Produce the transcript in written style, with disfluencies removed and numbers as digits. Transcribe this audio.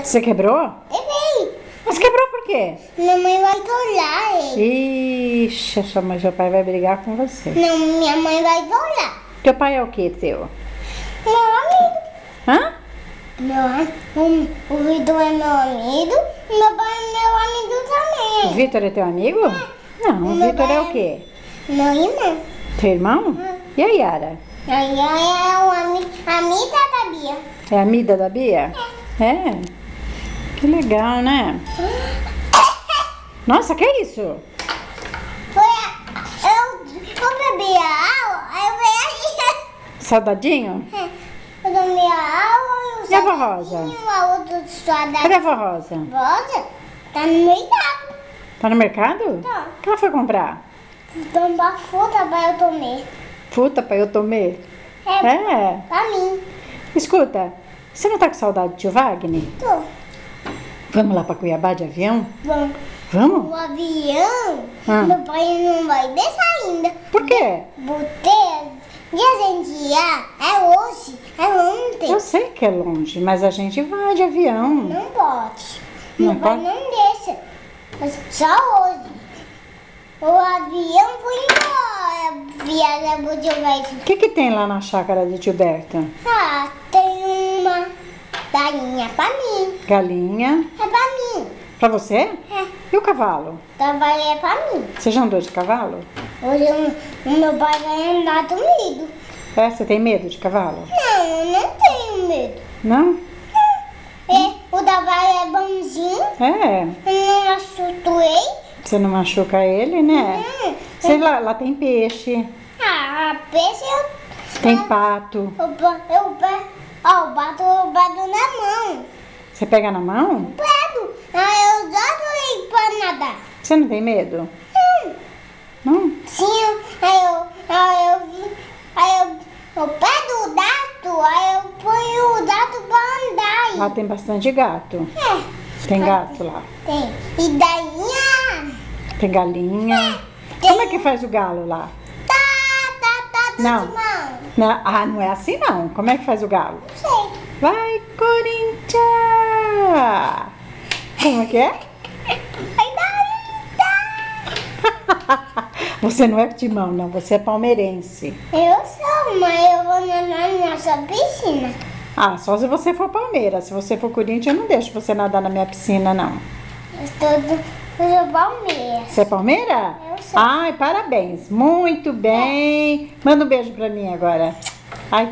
Você quebrou? Quebrei. Mas quebrou por quê? Minha mãe vai torar ele. Ixi, a sua mãe e seu pai vai brigar com você. Não, minha mãe vai torar. Teu pai é o que teu? Meu amigo. Hã? O Vitor é meu amigo. Meu pai é meu amigo O também. Vitor é teu amigo? Não, o Meu Vitor pai é o quê? Meu irmão. Teu irmão? E a Yara? Aí é o amigo da Bia. É amiga da Bia? É. Que legal, né? Nossa, que é isso? Eu bebi a água, aí eu veio Saudadinho? eu tomei a água E a vó Rosa? a outra história Cadê a vó Rosa? Rosa tá no mercado. Tá no mercado? Tá. O que ela foi comprar? Tomar fruta pra eu comer. Fruta pra eu comer? É, É. pra mim. Escuta, você não tá com saudade do tio Wagner? Tô. Vamos lá pra Cuiabá de avião? Vamos. Vamos? O avião, Ah. meu pai não vai deixar ainda. Por quê? Porque dia a gente ia, é hoje, é ontem. Eu sei que é longe, mas a gente vai de avião. Não pode. Não Meu pai pode? não deixa. Mas só hoje. O avião foi embora. Viajar pro tio Beto. O que que tem lá na chácara de tio Berta? Ah, tem uma galinha pra mim. Galinha. É pra mim. Pra você? É. E o cavalo? Trabalhei pra mim. Você já andou de cavalo? Hoje o meu pai vai andar comigo. É, você tem medo de cavalo? Não, eu não tenho medo. Não? O trabalho é bonzinho. É. Eu não assustei. Você não machuca ele, né? Não. Sei lá tem peixe, Ah, peixe eu... tem pato. Eu bato na mão. Você pega na mão? Pego. Aí eu jogo ele pra nadar. Você não tem medo? Não? Sim, eu pego o gato, aí eu ponho o gato pra andar. Lá tem bastante gato. É, Tem gato lá. tem. E daí, Tem galinha. tem. Como é que faz o galo lá? Tá Não. de mão. Não, ah, não é assim não. Como é que faz o galo? Não sei. Vai, Corinthians! Como é que é? Aí daí, Você não é timão, não. Você é palmeirense. eu sou, mas eu vou nadar na nossa piscina. Ah, só se você for Palmeiras. Se você for Corinthians, eu não deixo você nadar na minha piscina, não. Eu sou Palmeiras. Você é Palmeira? Eu sou. Ai, parabéns. Muito bem. Manda um beijo pra mim agora. Ai,